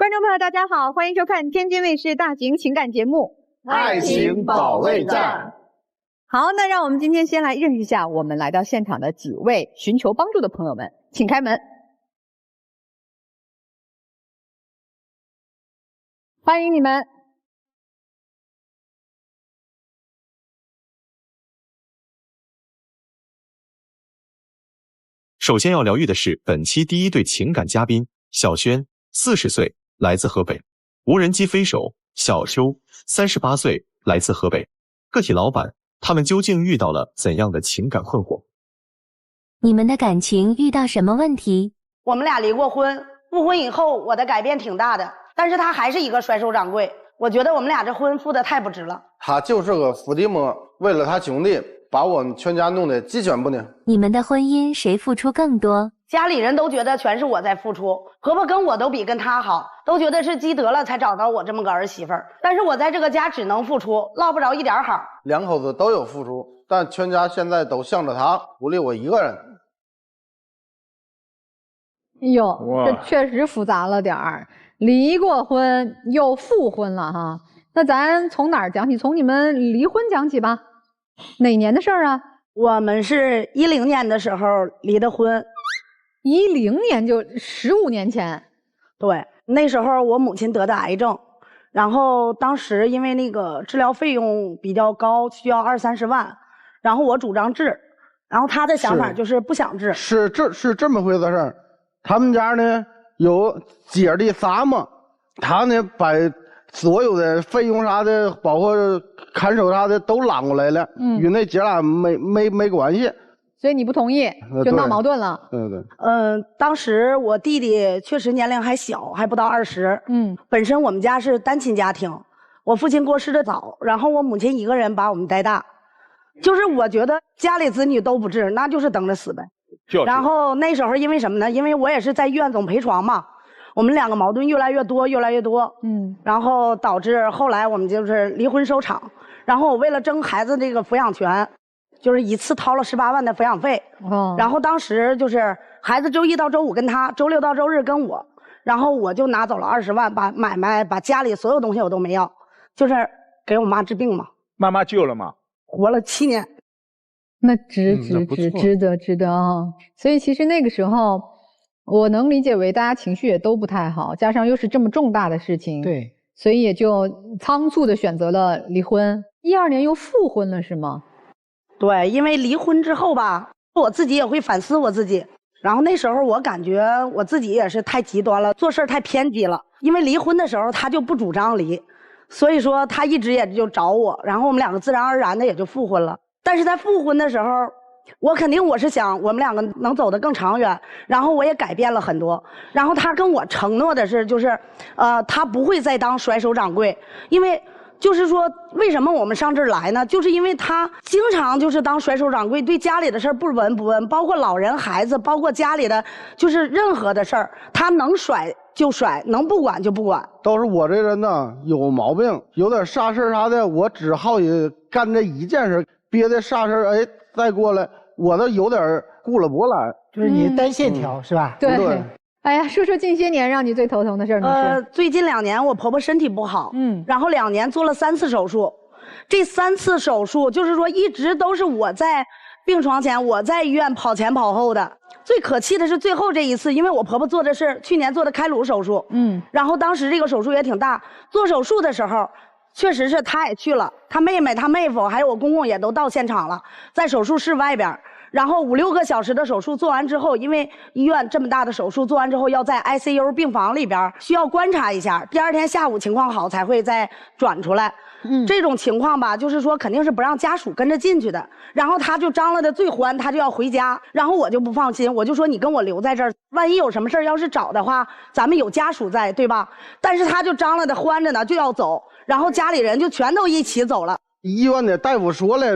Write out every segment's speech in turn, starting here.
观众朋友，大家好，欢迎收看天津卫视大型情感节目《爱情保卫战》。好，那让我们今天先来认识一下我们来到现场的几位寻求帮助的朋友们，请开门，欢迎你们。首先要疗愈的是本期第一对情感嘉宾小轩，40岁，来自河北；无人机飞手小邱，38岁，来自河北。个体老板，他们究竟遇到了怎样的情感困惑？你们的感情遇到什么问题？我们俩离过婚，复婚以后我的改变挺大的，但是他还是一个甩手掌柜。我觉得我们俩这婚付的太不值了。他就是个伏地魔，为了他兄弟把我们全家弄得鸡犬不宁。你们的婚姻谁付出更多？家里人都觉得全是我在付出，婆婆跟我都比跟他好，都觉得是积德了才找到我这么个儿媳妇儿。但是我在这个家只能付出，落不着一点好。两口子都有付出，但全家现在都向着他，不理我一个人。哟，这确实复杂了点儿，离过婚又复婚了哈。那咱从哪儿讲起？从你们离婚讲起吧。哪年的事儿啊？我们是10年的时候离的婚。10年就15年前。对，那时候我母亲得的癌症，然后当时因为那个治疗费用比较高，需要20-30万，然后我主张治，然后他的想法就是不想治。是这么回事儿。他们家呢有姐弟仨嘛，他呢把所有的费用啥的，包括看守啥的都揽过来了，与那姐俩没关系。所以你不同意，就闹矛盾了。对。当时我弟弟确实年龄还小，还不到20。本身我们家是单亲家庭，我父亲过世的早，然后我母亲一个人把我们带大。就是我觉得家里子女都不治，那就是等着死呗。然后那时候因为什么呢？因为我也是在医院总陪床嘛，我们两个矛盾越来越多。然后导致后来我们就是离婚收场。然后我为了争孩子这个抚养权，就是一次掏了18万的抚养费。然后当时就是孩子周一到周五跟他，周六到周日跟我，然后我就拿走了20万，把买卖把家里所有东西我都没要，就是给我妈治病嘛。妈妈救了吗？活了7年。那值得啊！所以其实那个时候，我能理解为大家情绪也都不太好，加上又是这么重大的事情，对，所以也就仓促的选择了离婚。12年又复婚了是吗？对，因为离婚之后吧，我自己也会反思我自己。然后那时候我感觉我自己也是太极端了，做事太偏激了。因为离婚的时候他就不主张离，所以说他一直也就找我，然后我们两个自然而然的也就复婚了。但是在复婚的时候，我是想我们两个能走得更长远，然后我也改变了很多。然后他跟我承诺的是，就是他不会再当甩手掌柜，因为就是说为什么我们上这儿来呢？就是因为他经常就是当甩手掌柜，对家里的事儿不闻不问，包括老人孩子，包括家里的就是任何的事儿，他能甩就甩，能不管就不管。都是我这人呢有毛病，有点啥事啥的，我只好也干这一件事，别的啥事哎再过来，我都有点顾了不来。就是你单线条是吧？对。哎呀，说说近些年让你最头疼的事儿。最近2年我婆婆身体不好，然后2年做了3次手术，这3次手术就是说一直都是我在病床前，我在医院跑前跑后的。最可气的是最后这一次，因为我婆婆做的是去年做的开颅手术，然后当时这个手术也挺大，做手术的时候确实是她也去了，她妹妹、她妹夫还有我公公也都到现场了，在手术室外边。然后5-6个小时的手术做完之后，因为医院这么大的手术做完之后要在 ICU 病房里边需要观察一下，第2天下午情况好才会再转出来。这种情况吧，就是说肯定是不让家属跟着进去的。然后他就张罗的最欢，他就要回家，然后我就不放心，我就说你跟我留在这儿，万一有什么事要是找的话，咱们有家属在，对吧？但是他就张罗的欢着呢，就要走，然后家里人就全都一起走了。医院的大夫说了，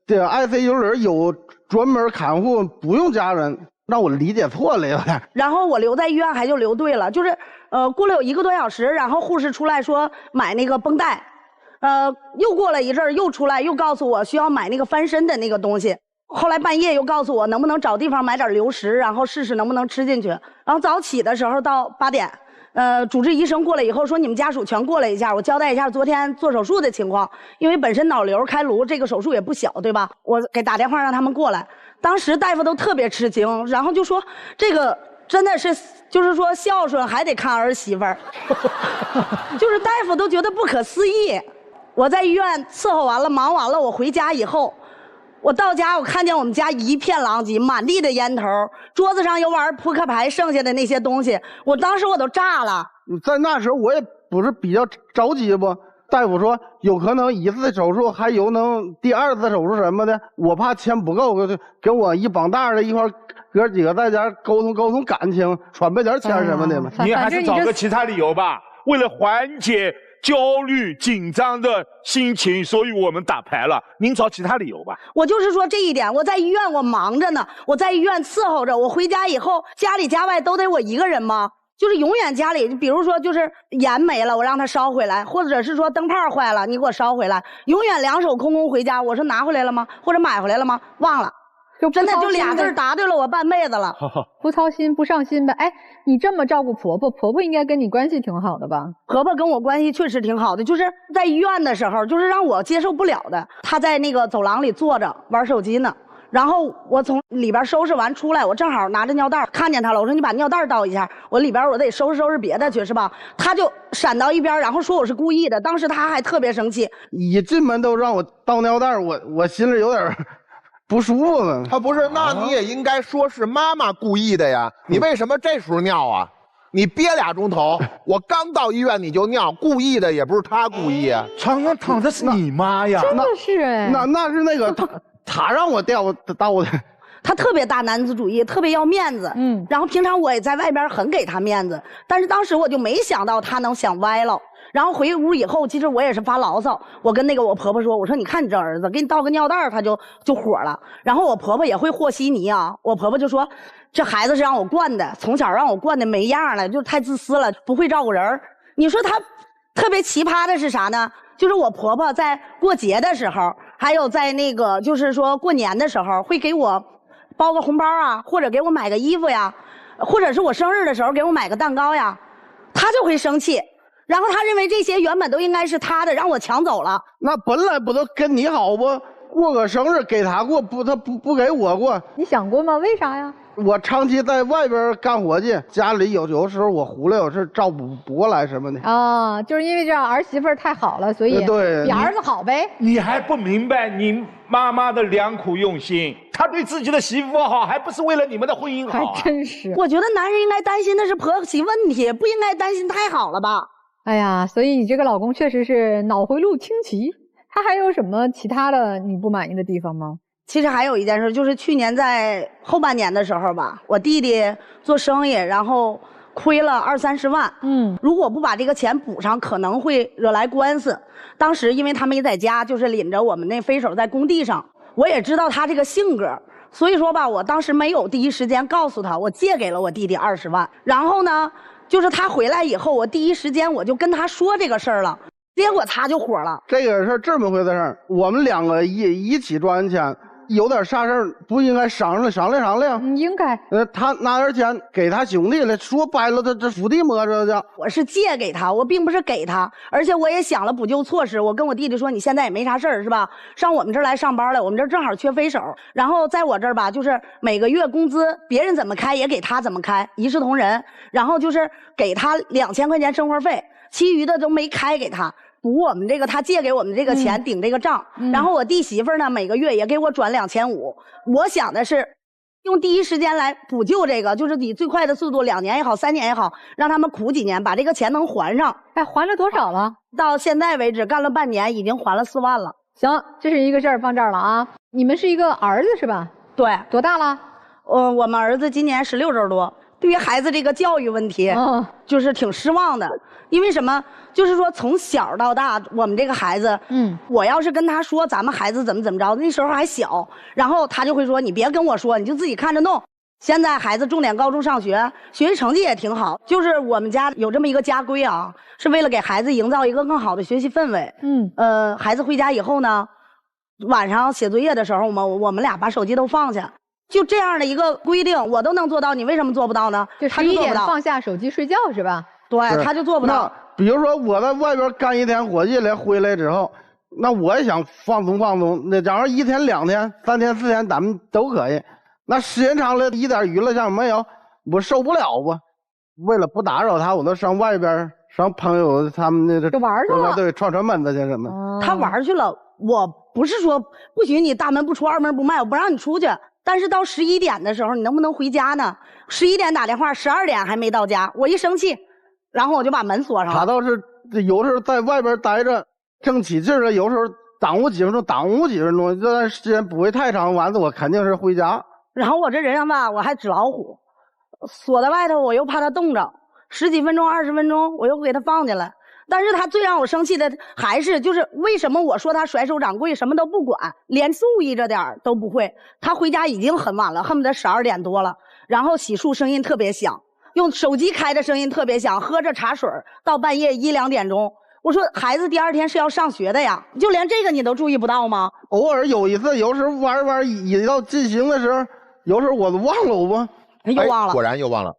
这 ICU 里有专门看护，不用家人，让我理解错了有点。然后我留在医院还就留对了，就是过了有1个多小时，然后护士出来说买那个绷带，又过了一阵儿又出来又告诉我需要买那个翻身的那个东西。后来半夜又告诉我能不能找地方买点流食，然后试试能不能吃进去。然后早起的时候到8点，主治医生过来以后说你们家属全过来一下，我交代一下昨天做手术的情况，因为本身脑瘤开颅这个手术也不小，对吧？我给打电话让他们过来，当时大夫都特别吃惊，然后就说这个真的是就是说孝顺还得看儿媳妇儿，就是大夫都觉得不可思议。我在医院伺候完了忙完了，我回家以后。我到家，我看见我们家一片狼藉，满地的烟头，桌子上有玩扑克牌剩下的那些东西，我当时我都炸了。在那时候我也不是比较着急不？大夫说有可能1次手术，还有能第2次手术什么的，我怕钱不够，跟我一帮大的一块哥几个在家沟通感情，传备点钱什么的嘛。你还是找个其他理由吧，为了缓解焦虑紧张的心情，所以我们打牌了。您找其他理由吧。我就是说这一点，我在医院我忙着呢，我在医院伺候着，我回家以后家里家外都得我一个人吗？就是永远家里，比如说就是盐没了，我让他烧回来，或者是说灯泡坏了，你给我烧回来，永远两手空空回家。我说拿回来了吗？或者买回来了吗？忘了。真的就俩字答对了我半辈子了。不操心不上心呗。哎，你这么照顾婆婆，婆婆应该跟你关系挺好的吧？婆婆跟我关系确实挺好的，就是在医院的时候，就是让我接受不了的。她在那个走廊里坐着玩手机呢，然后我从里边收拾完出来，我正好拿着尿袋看见她了，我说你把尿袋倒一下，我里边我得收拾别的去是吧？她就闪到一边，然后说我是故意的。当时她还特别生气，一进门都让我倒尿袋，我心里有点不舒服了。他不是，那你也应该说是妈妈故意的呀。你为什么这时候尿啊？你憋2钟头，我刚到医院你就尿，故意的也不是他故意啊。床上躺的是你妈呀！真的是哎，那是那个他让我倒的。他特别大男子主义，特别要面子。然后平常我也在外边很给他面子，但是当时我就没想到他能想歪了。然后回屋以后，其实我也是发牢骚。我跟那个我婆婆说，我说你看你这儿子，给你倒个尿袋，他就火了。然后我婆婆也会和稀泥啊，我婆婆就说，这孩子是让我惯的，从小让我惯的没样了，就太自私了，不会照顾人。你说他特别奇葩的是啥呢？就是我婆婆在过节的时候，还有在那个就是说过年的时候，会给我包个红包啊，或者给我买个衣服呀，或者是我生日的时候给我买个蛋糕呀，她就会生气。然后他认为这些原本都应该是他的，让我抢走了。那本来不都跟你好不？过个生日给他过，他不给我过。你想过吗？为啥呀？我长期在外边干活去，家里有时候我回来有事照不过来什么的。啊，就是因为这儿媳妇太好了，所以对比儿子好呗。你还不明白你妈妈的良苦用心，她对自己的媳妇好，还不是为了你们的婚姻好啊？还真是。我觉得男人应该担心的是婆媳问题，不应该担心太好了吧？哎呀，所以你这个老公确实是脑回路清奇。他还有什么其他的你不满意的地方吗？其实还有一件事，就是去年在后半年的时候吧，我弟弟做生意，然后亏了20-30万。如果不把这个钱补上，可能会惹来官司。当时因为他没在家，就是领着我们那飞手在工地上，我也知道他这个性格，所以说吧，我当时没有第一时间告诉他，我借给了我弟弟20万。然后呢，就是他回来以后，我第一时间我就跟他说这个事儿了。结果他就火了。这个是这么回事儿，我们2个一起赚钱，有点啥事儿不应该商量？应该。他拿点钱给他兄弟了，说白了他这伏地魔这叫。我是借给他，我并不是给他，而且我也想了补救措施。我跟我弟弟说，你现在也没啥事儿是吧？上我们这儿来上班了，我们这儿正好缺飞手，然后在我这儿吧，就是每个月工资别人怎么开也给他怎么开，一视同仁。然后就是给他2000块钱生活费，其余的都没开给他。补我们这个他借给我们这个钱顶这个账，然后我弟媳妇呢每个月也给我转2500。我想的是用第一时间来补救这个，就是以最快的速度，2年也好，3年也好，让他们苦几年，把这个钱能还上。哎，还了多少了？到现在为止干了半年，已经还了4万了。行，这是一个事儿，放这儿了啊。你们是一个儿子是吧？对。多大了？我们儿子今年16周多。对于孩子这个教育问题，就是挺失望的。因为什么？就是说从小到大，我们这个孩子，我要是跟他说咱们孩子怎么着，那时候还小，然后他就会说你别跟我说，你就自己看着弄。现在孩子重点高中上学，学习成绩也挺好。就是我们家有这么一个家规啊，是为了给孩子营造一个更好的学习氛围。孩子回家以后呢，晚上写作业的时候，我们俩把手机都放下。就这样的一个规定，我都能做到，你为什么做不到呢？就11点放下手机睡觉是吧？对，他就做不到。那比如说我在外边干一天活计来，回来之后，那我也想放松放松。那假如1天、2天、3天、4天，咱们都可以。那时间长了，一点娱乐项没有，我受不了吧？为了不打扰他，我都上外边上朋友他们那就玩去了，对，串门子去什么。他玩去了，我不是说不许你大门不出二门不迈，我不让你出去。但是到11点的时候，你能不能回家呢？11点打电话，12点还没到家，我一生气，然后我就把门锁上了。他倒是有时候在外边待着正起劲了，有时候耽误几分钟，这段时间不会太长，完了我肯定是回家。然后我这人吧，我还纸老虎，锁在外头，我又怕他冻着，10几分钟、20分钟，我又给他放进来。但是他最让我生气的还是就是为什么我说他甩手掌柜什么都不管，连注意着点都不会。他回家已经很晚了，恨不得12点多了，然后洗漱声音特别响，用手机开的声音特别响，喝着茶水到半夜1、2点钟。我说孩子第2天是要上学的呀，就连这个你都注意不到吗？偶尔有一次，有时候玩一到进行的时候，有时候我都忘了我又忘了，果然又忘了，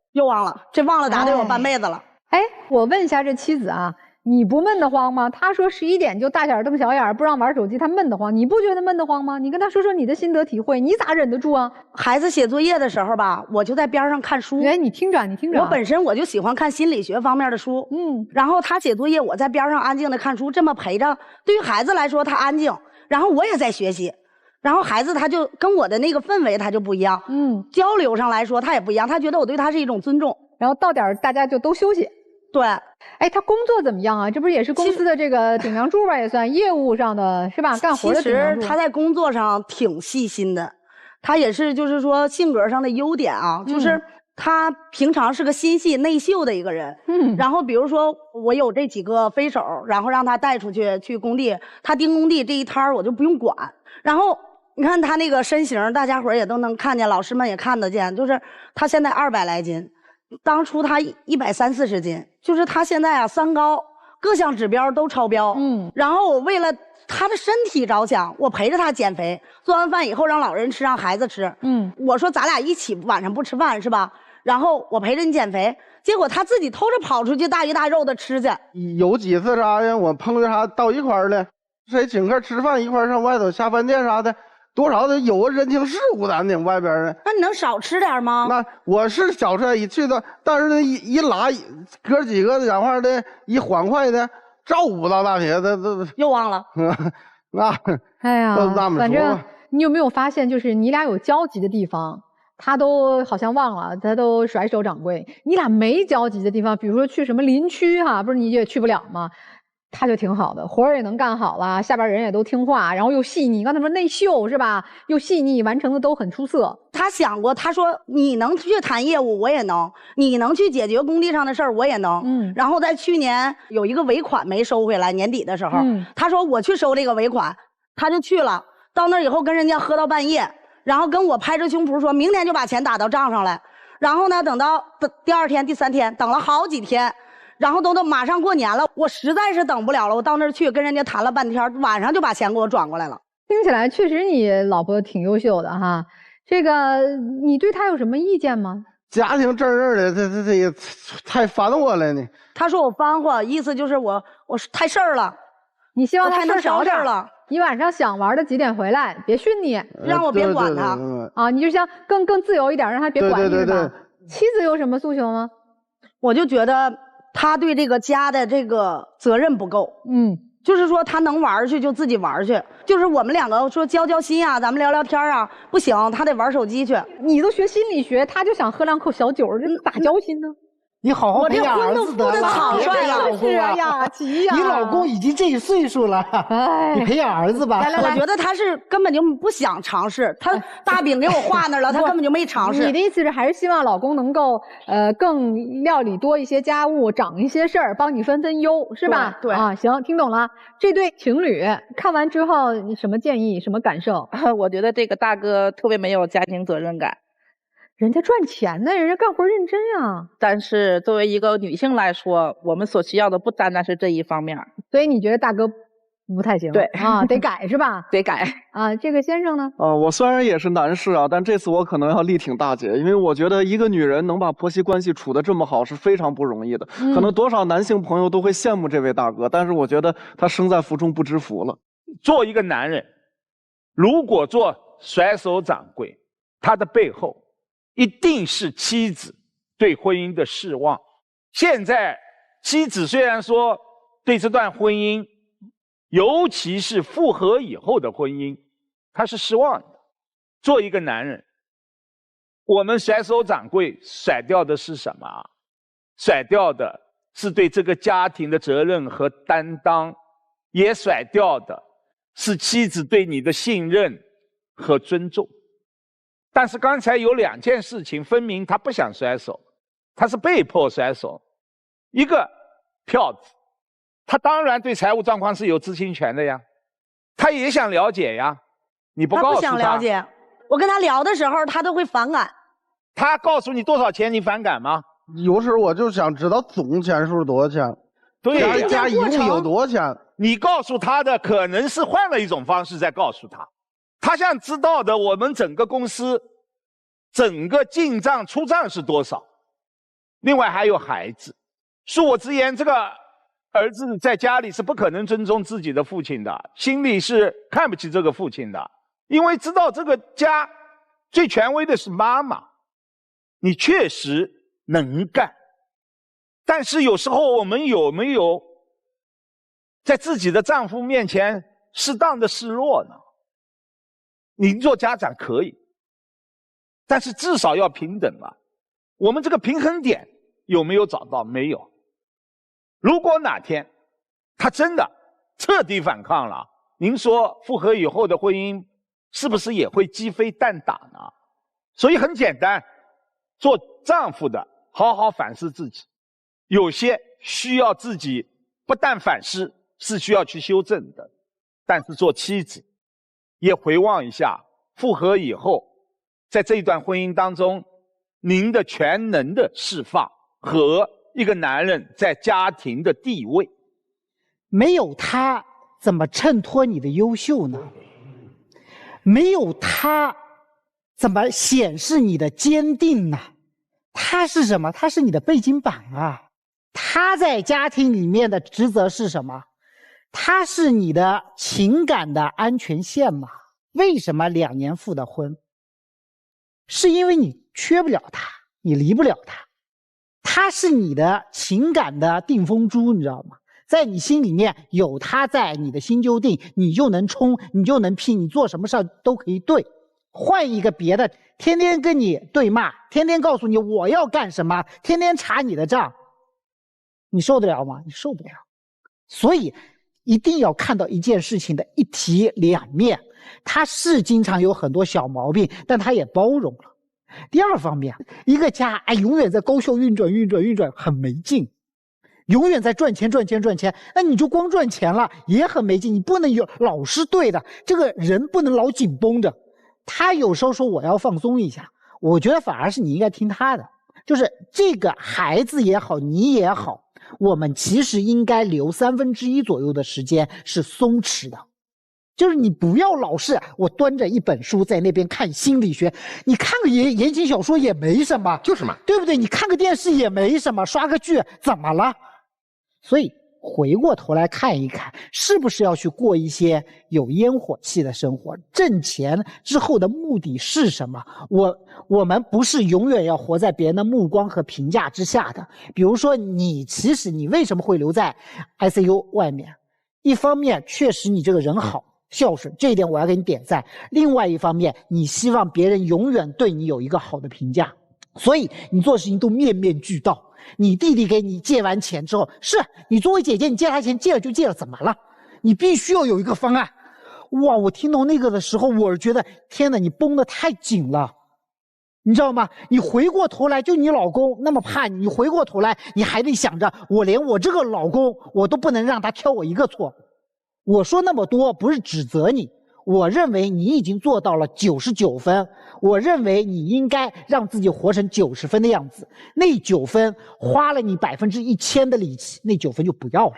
这忘了打得我半辈子了。哎，我问一下这妻子啊，你不闷得慌吗？他说11点就大眼瞪小眼不让玩手机，他闷得慌，你不觉得闷得慌吗？你跟他说说你的心得体会，你咋忍得住啊？孩子写作业的时候吧，我就在边上看书。哎，你听着。我本身我就喜欢看心理学方面的书，然后他写作业，我在边上安静的看书，这么陪着，对于孩子来说他安静，然后我也在学习，然后孩子他就跟我的那个氛围他就不一样，交流上来说他也不一样，他觉得我对他是一种尊重，然后到点大家就都休息。对，哎，他工作怎么样啊？这不是也是公司的这个顶梁柱吧？也算业务上的是吧？干活的顶梁柱。其实他在工作上挺细心的，他也是就是说性格上的优点啊，就是他平常是个心细内秀的一个人。然后比如说我有这几个飞手，然后让他带出去工地，他盯工地这一摊我就不用管。然后你看他那个身形，大家伙也都能看见，老师们也看得见，就是他现在200来斤。当初他130、40斤，就是他现在啊3高，各项指标都超标。然后我为了他的身体着想，我陪着他减肥，做完饭以后让老人吃，让孩子吃。我说咱俩一起晚上不吃饭是吧？然后我陪着你减肥，结果他自己偷着跑出去大鱼大肉的吃去。有几次啥呀？我碰着啥到一块儿了，谁请客吃饭一块儿上外头下饭店啥的。多少得有个人情世故，咱那外边的。那你能少吃点吗？那我是少吃一去的，但是一拉哥几个讲话的，一欢快的，照顾不到那些的又忘了。那哎呀，反正你有没有发现，就是你俩有交集的地方，他都好像忘了，他都甩手掌柜。你俩没交集的地方，比如说去什么林区哈，不是你也去不了吗？他就挺好的，活儿也能干好了，下边人也都听话，然后又细腻。刚才说内秀是吧？又细腻，完成的都很出色。他想过，他说你能去谈业务，我也能；你能去解决工地上的事儿，我也能。然后在去年有一个尾款没收回来，年底的时候，他说我去收这个尾款，他就去了。到那以后跟人家喝到半夜，然后跟我拍着胸脯说明天就把钱打到账上来。然后呢，等到第2天、第3天，等了好几天。然后都马上过年了，我实在是等不了了，我到那儿去跟人家谈了半天，晚上就把钱给我转过来了。听起来确实你老婆挺优秀的哈，这个你对她有什么意见吗？家庭正儿的，这也太烦我了呢。他说我烦活，意思就是我是太事儿了。你希望他事少点了。你晚上想玩的几点回来，别训你，让我别管他啊！你就想更自由一点，让他别管你是吧？妻子有什么诉求吗？我就觉得。他对这个家的这个责任不够，就是说他能玩去就自己玩去，就是我们2个说交心啊，咱们聊聊天啊，不行，他得玩手机去。你都学心理学，他就想喝2口小酒，这咋交心呢？你好好培养儿子得了，别培养老公啊！你老公已经这岁数了，你培养儿子吧。我觉得他是根本就不想尝试，他大饼给我画那儿了，他根本就没尝试。你的意思是还是希望老公能够更料理多一些家务，长一些事儿，帮你分忧，是吧？对啊，行，听懂了。这对情侣看完之后，你什么建议？什么感受？我觉得这个大哥特别没有家庭责任感。人家赚钱呢，人家干活认真啊。但是作为一个女性来说，我们所需要的不单单是这一方面。所以你觉得大哥不太行。对啊，得改是吧？得改啊。这个先生呢？我虽然也是男士啊，但这次我可能要力挺大姐，因为我觉得一个女人能把婆媳关系处得这么好是非常不容易的。可能多少男性朋友都会羡慕这位大哥，但是我觉得他生在福中不知福了。做一个男人，如果做甩手掌柜，他的背后一定是妻子对婚姻的失望。现在妻子虽然说对这段婚姻，尤其是复合以后的婚姻，他是失望的。做一个男人，我们甩手掌柜甩掉的是什么？甩掉的是对这个家庭的责任和担当，也甩掉的是妻子对你的信任和尊重。但是刚才有2件事情分明他不想甩手，他是被迫甩手。一个票子，他当然对财务状况是有知情权的呀，他也想了解呀，你不告诉他。他不想了解，我跟他聊的时候他都会反感。他告诉你多少钱你反感吗？有时我就想知道总钱数多少钱，对，加一共有多少钱。你告诉他的可能是换了一种方式在告诉他，他想知道的我们整个公司整个进账出账是多少。另外还有孩子，恕我直言，这个儿子在家里是不可能尊重自己的父亲的，心里是看不起这个父亲的，因为知道这个家最权威的是妈妈。你确实能干，但是有时候我们有没有在自己的丈夫面前适当的示弱呢？你做家长可以，但是至少要平等啊。我们这个平衡点有没有找到？没有。如果哪天他真的彻底反抗了，您说复合以后的婚姻是不是也会鸡飞蛋打呢？所以很简单，做丈夫的好好反思自己，有些需要自己不但反思，是需要去修正的。但是做妻子也回望一下复合以后，在这一段婚姻当中，您的全能的释放和一个男人在家庭的地位。没有他怎么衬托你的优秀呢？没有他怎么显示你的坚定呢？他是什么？他是你的背景板啊。他在家庭里面的职责是什么？他是你的情感的安全线嘛。为什么2年复的婚？是因为你缺不了他，你离不了他。他是你的情感的定风珠，你知道吗？在你心里面有他在，你的心就定，你就能冲，你就能拼，你做什么事都可以对。换一个别的，天天跟你对骂，天天告诉你我要干什么，天天查你的账，你受得了吗？你受不了。所以一定要看到一件事情的一体两面，他是经常有很多小毛病，但他也包容了。第二方面，一个家永远在高效运转，很没劲，永远在赚钱，那你就光赚钱了也很没劲，你不能有老是对的，这个人不能老紧绷着。他有时候说我要放松一下，我觉得反而是你应该听他的，就是这个孩子也好，你也好，我们其实应该留1/3左右的时间是松弛的。就是你不要老是我端着一本书在那边看心理学，你看个言情小说也没什么，就是嘛，对不对？你看个电视也没什么，刷个剧怎么了？所以回过头来看一看，是不是要去过一些有烟火气的生活？挣钱之后的目的是什么？我们不是永远要活在别人的目光和评价之下的。比如说其实你为什么会留在 ICU 外面？一方面确实你这个人好孝顺，这一点我要给你点赞。另外一方面，你希望别人永远对你有一个好的评价，所以你做事情都面面俱到。你弟弟给你借完钱之后，是你作为姐姐，你借他钱借了就借了，怎么了？你必须要有一个方案。哇，我听到那个的时候，我觉得天哪，你绷得太紧了，你知道吗？你回过头来，就你老公那么怕你，回过头来你还得想着，我连我这个老公我都不能让他挑我一个错。我说那么多不是指责你，我认为你已经做到了99分，我认为你应该让自己活成90分的样子。那9分花了你1000%的力气，那9分就不要了。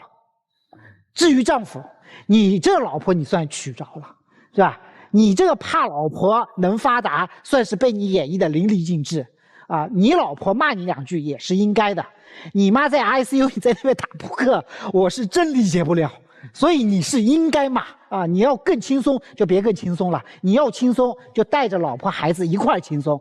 至于丈夫，你这老婆你算娶着了，是吧？你这个怕老婆能发达，算是被你演绎的淋漓尽致啊！你老婆骂你2句也是应该的。你妈在 ICU， 你在那边打扑克，我是真理解不了。所以你是应该骂啊！你要更轻松就别更轻松了，你要轻松就带着老婆孩子一块轻松。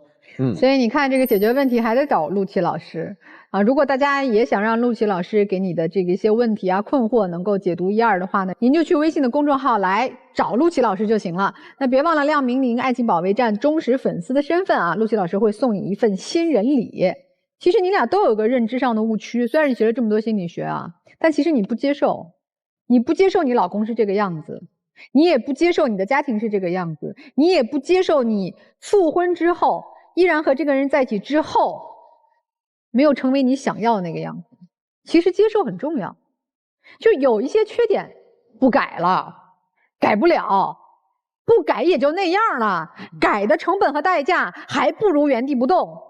所以你看，这个解决问题还得找陆琪老师啊！如果大家也想让陆琪老师给你的这个一些问题啊、困惑能够解读一二的话呢，您就去微信的公众号来找陆琪老师就行了。那别忘了亮明您爱情保卫战忠实粉丝的身份啊！陆琪老师会送你一份新人礼。其实你俩都有个认知上的误区，虽然你学了这么多心理学啊，但其实你不接受，你不接受你老公是这个样子，你也不接受你的家庭是这个样子，你也不接受你复婚之后依然和这个人在一起之后没有成为你想要的那个样子。其实接受很重要，就有一些缺点不改了，改不了，不改也就那样了，改的成本和代价还不如原地不动。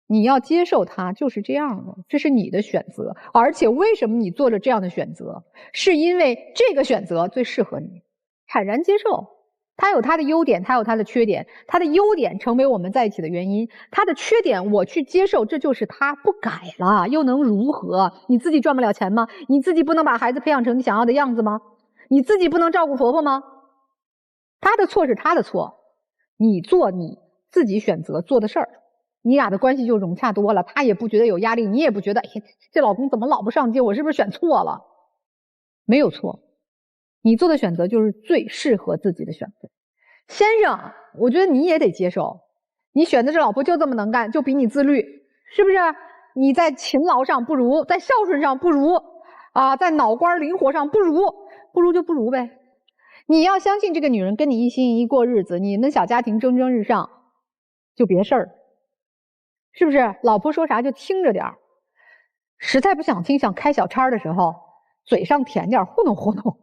你要接受它就是这样的，这是你的选择。而且为什么你做了这样的选择，是因为这个选择最适合你，坦然接受。它有它的优点，它有它的缺点，它的优点成为我们在一起的原因，它的缺点我去接受，这就是它，不改了又能如何？你自己赚不了钱吗？你自己不能把孩子培养成你想要的样子吗？你自己不能照顾婆婆吗？他的错是他的错，你做你自己选择做的事儿，你俩的关系就融洽多了，他也不觉得有压力，你也不觉得哎，这老公怎么老不上进，我是不是选错了？没有错，你做的选择就是最适合自己的选择。先生，我觉得你也得接受，你选的这老婆就这么能干，就比你自律，是不是？你在勤劳上不如，在孝顺上不如啊，在脑瓜灵活上不如就不如呗。你要相信这个女人跟你一心一意过日子，你们小家庭蒸蒸日上就别事儿，是不是？老婆说啥就听着点儿，实在不想听想开小差的时候，嘴上甜点糊弄糊弄，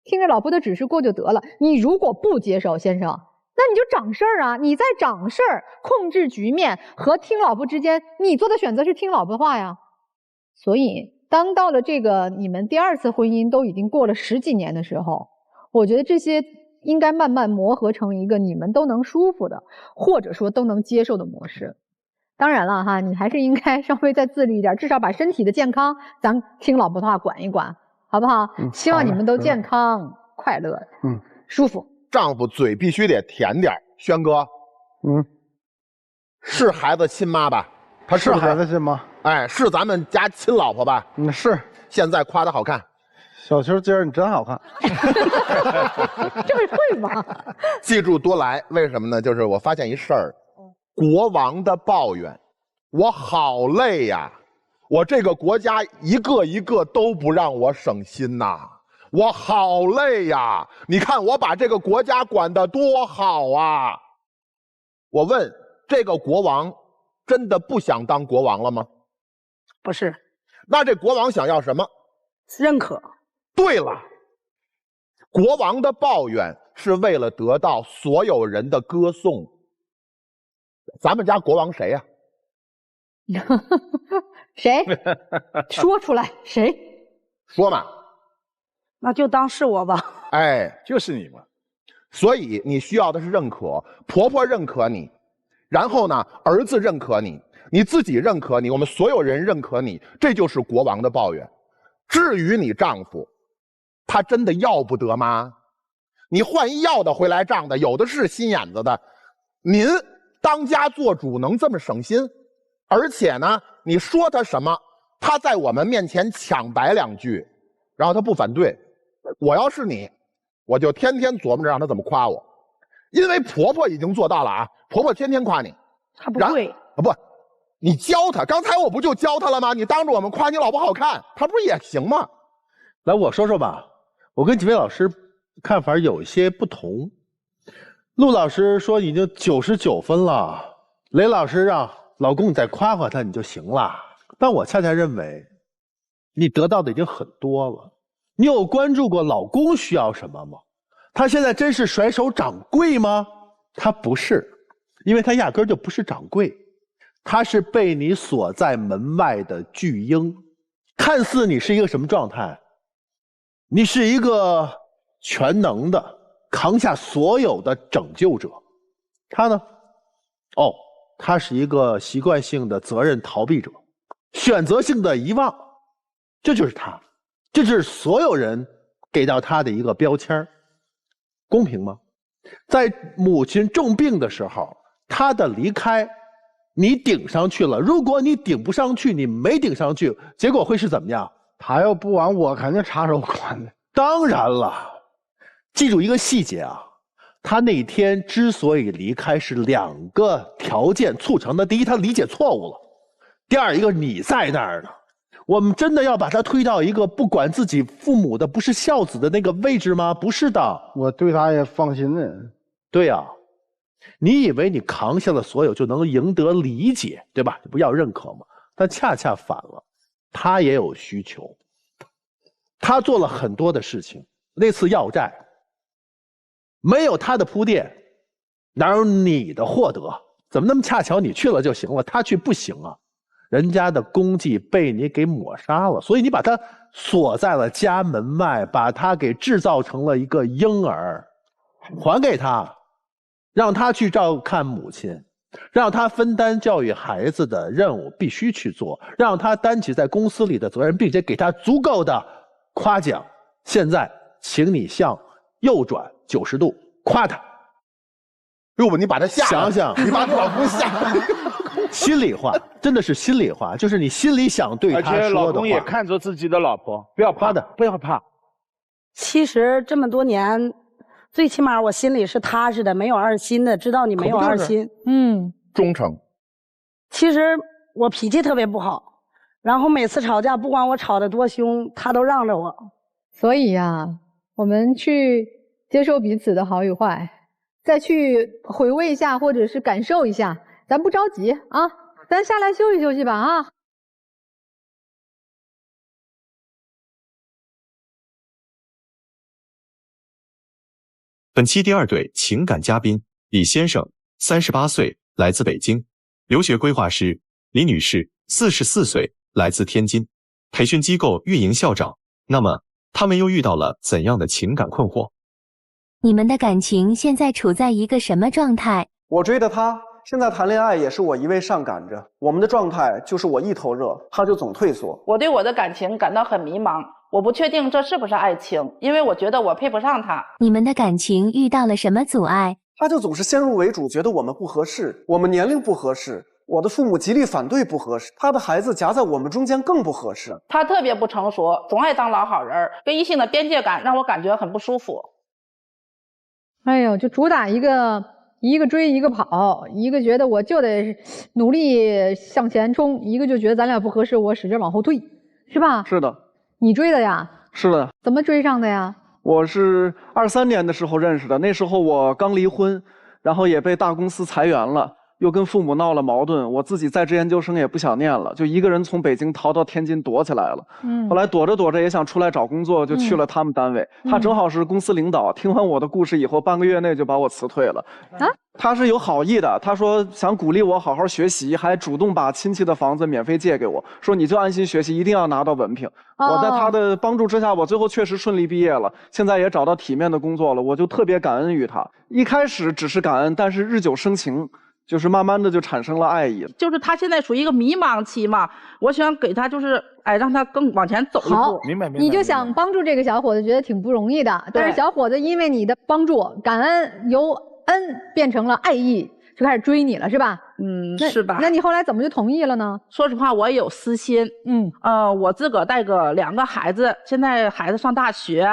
听着老婆的指示过就得了。你如果不接受，先生，那你就长事儿啊！你在长事儿，控制局面和听老婆之间，你做的选择是听老婆话呀。所以当到了这个你们第二次婚姻都已经过了10几年的时候，我觉得这些应该慢慢磨合成一个你们都能舒服的，或者说都能接受的模式。当然了哈，你还是应该稍微再自律一点，至少把身体的健康咱听老婆的话管一管，好不好？希望你们都健康、快乐，舒服。丈夫嘴必须得甜点，轩哥，是孩子亲妈吧？她是孩子亲妈，哎，是咱们家亲老婆吧？是。现在夸她好看，小秋今儿你真好看，这会吗？记住多来，为什么呢？就是我发现一事儿，国王的抱怨，我好累呀，我这个国家一个一个都不让我省心呐。我好累呀！你看我把这个国家管得多好啊！我问这个国王，真的不想当国王了吗？不是。那这国王想要什么？认可。对了，国王的抱怨是为了得到所有人的歌颂。咱们家国王谁呀？谁？说出来，谁？说嘛。那就当是我吧。哎，就是你嘛。所以你需要的是认可，婆婆认可你，然后呢，儿子认可你，你自己认可你，我们所有人认可你，这就是国王的抱怨。至于你丈夫，他真的要不得吗？你换一要的回来账的，有的是心眼子的。您当家做主能这么省心？而且呢，你说他什么，他在我们面前抢白2句，然后他不反对。我要是你，我就天天琢磨着让他怎么夸我，因为婆婆已经做到了啊，婆婆天天夸你。她不会啊，不，你教她。刚才我不就教她了吗？你当着我们夸你老婆好看，她不是也行吗？来，我说说吧，我跟几位老师看法有一些不同。陆老师说已经99分了，雷老师让老公你再夸夸他你就行了，但我恰恰认为，你得到的已经很多了。你有关注过老公需要什么吗？他现在真是甩手掌柜吗？他不是，因为他压根就不是掌柜，他是被你锁在门外的巨婴。看似你是一个什么状态？你是一个全能的，扛下所有的拯救者。他呢？哦，他是一个习惯性的责任逃避者，选择性的遗忘。这就是他，这是所有人给到他的一个标签。公平吗？在母亲重病的时候，他的离开你顶上去了，如果你顶不上去，你没顶上去，结果会是怎么样？他要不管我，肯定插手管的。当然了，记住一个细节啊，他那天之所以离开是2个条件促成的。第一，他理解错误了；第二，一个你在那儿呢。我们真的要把他推到一个不管自己父母的、不是孝子的那个位置吗？不是的，我对他也放心呢。对呀，你以为你扛下了所有就能赢得理解，对吧？你不要认可吗？但恰恰反了，他也有需求。他做了很多的事情，那次要债，没有他的铺垫，哪有你的获得？怎么那么恰巧你去了就行了，他去不行啊？人家的功绩被你给抹杀了，所以你把他锁在了家门外，把他给制造成了一个婴儿，还给他，让他去照看母亲，让他分担教育孩子的任务，必须去做，让他担起在公司里的责任，并且给他足够的夸奖。现在请你向右转90度，夸他。要不你把他想想，你把老公吓。心里话，真的是心里话，就是你心里想对他说的话。而且老公也看着自己的老婆，不要怕的，不要怕。其实这么多年，最起码我心里是踏实的，没有二心的，知道你没有二心。忠诚。其实我脾气特别不好，然后每次吵架，不管我吵得多凶，他都让着我。所以呀，我们去接受彼此的好与坏，再去回味一下，或者是感受一下。咱不着急啊，咱下来休息休息吧啊。本期第2对情感嘉宾李先生，38岁，来自北京，留学规划师；李女士，44岁，来自天津，培训机构运营校长。那么，他们又遇到了怎样的情感困惑？你们的感情现在处在一个什么状态？我追的他。现在谈恋爱也是我一味上赶着，我们的状态就是我一头热，他就总退缩。我对我的感情感到很迷茫，我不确定这是不是爱情，因为我觉得我配不上他。你们的感情遇到了什么阻碍？他就总是先入为主，觉得我们不合适，我们年龄不合适，我的父母极力反对不合适，他的孩子夹在我们中间更不合适。他特别不成熟，总爱当老好人，跟异性的边界感让我感觉很不舒服。哎呦，就主打一个追一个跑，一个觉得我就得努力向前冲，一个就觉得咱俩不合适，我使劲往后退，是吧？是的。你追的呀？是的。怎么追上的呀？我是23年的时候认识的，那时候我刚离婚，然后也被大公司裁员了，又跟父母闹了矛盾，我自己在职研究生也不想念了，就一个人从北京逃到天津躲起来了。后来躲着躲着也想出来找工作，就去了他们单位。他正好是公司领导，听完我的故事以后，半个月内就把我辞退了。他是有好意的，他说想鼓励我好好学习，还主动把亲戚的房子免费借给我，说你就安心学习，一定要拿到文凭。我在他的帮助之下，我最后确实顺利毕业了，现在也找到体面的工作了，我就特别感恩于他。一开始只是感恩，但是日久生情，就是慢慢的就产生了爱意。就是他现在属于一个迷茫期嘛，我想给他就是让他更往前走一步。明白。你就想帮助这个小伙子，觉得挺不容易的，但是小伙子因为你的帮助，感恩由恩变成了爱意，就开始追你了，是吧？是吧？那你后来怎么就同意了呢？说实话，我也有私心。我自个儿带个2个孩子，现在孩子上大学，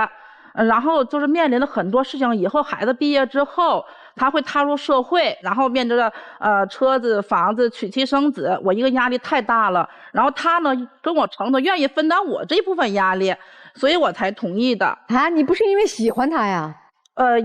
然后就是面临了很多事情。以后孩子毕业之后，他会踏入社会，然后面对着车子、房子、娶妻生子，我一个压力太大了。然后他呢跟我承诺愿意分担我这部分压力，所以我才同意的。啊，你不是因为喜欢他呀？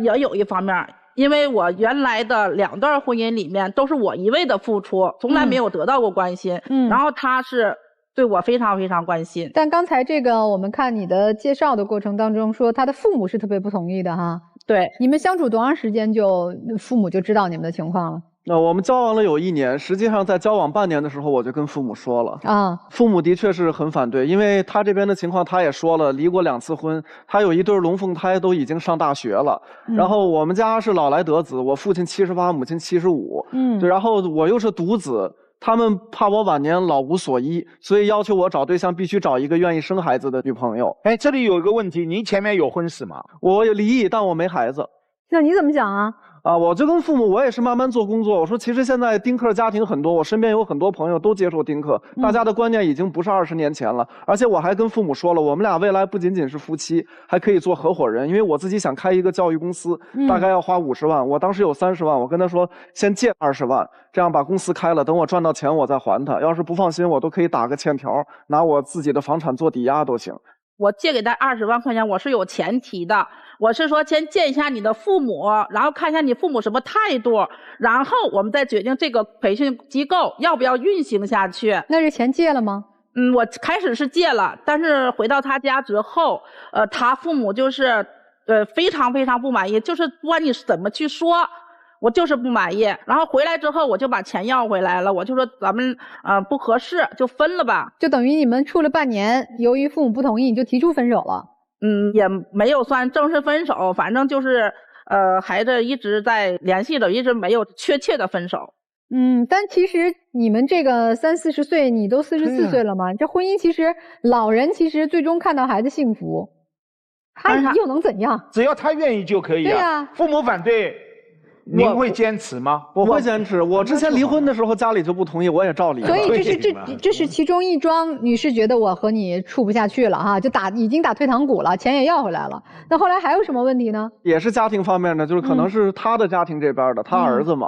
也有一方面。因为我原来的2段婚姻里面都是我一味的付出，从来没有得到过关心。然后他是对我非常非常关心。但刚才这个我们看你的介绍的过程当中说他的父母是特别不同意的哈。对，你们相处多长时间就父母就知道你们的情况了？我们交往了有1年，实际上在交往半年的时候，我就跟父母说了啊，父母的确是很反对，因为他这边的情况他也说了，离过2次婚，他有一对龙凤胎都已经上大学了，然后我们家是老来得子，我父亲78，母亲75，对，然后我又是独子。他们怕我晚年老无所依，所以要求我找对象必须找一个愿意生孩子的女朋友。哎，这里有一个问题，您前面有婚史吗？我有离异，但我没孩子。那你怎么讲啊？我就跟父母，我也是慢慢做工作。我说，其实现在丁克家庭很多，我身边有很多朋友都接受丁克，大家的观念已经不是20年前了。而且我还跟父母说了，我们俩未来不仅仅是夫妻，还可以做合伙人。因为我自己想开一个教育公司，大概要花50万，我当时有30万，我跟他说先借20万，这样把公司开了，等我赚到钱我再还他。要是不放心，我都可以打个欠条，拿我自己的房产做抵押都行。我借给他20万块钱，我是有前提的，我是说先见一下你的父母，然后看一下你父母什么态度，然后我们再决定这个培训机构要不要运行下去。那这钱借了吗？我开始是借了，但是回到他家之后，他父母就是非常非常不满意，就是不管你怎么去说，我就是不满意。然后回来之后，我就把钱要回来了，我就说咱们不合适，就分了吧。就等于你们处了半年，由于父母不同意，你就提出分手了。也没有算正式分手，反正就是孩子一直在联系着，一直没有确切的分手。但其实你们这个30-40岁，你都44岁了嘛，这婚姻其实老人其实最终看到孩子幸福，他又能怎样？只要他愿意就可以啊。对啊，父母反对。您会坚持吗？我会坚持。我之前离婚的时候，家里就不同意，我也照离了。所以这是其中一桩女士觉得我和你处不下去了哈，就已经打退堂鼓了，钱也要回来了。那后来还有什么问题呢？也是家庭方面的，就是可能是他的家庭这边的，他儿子嘛，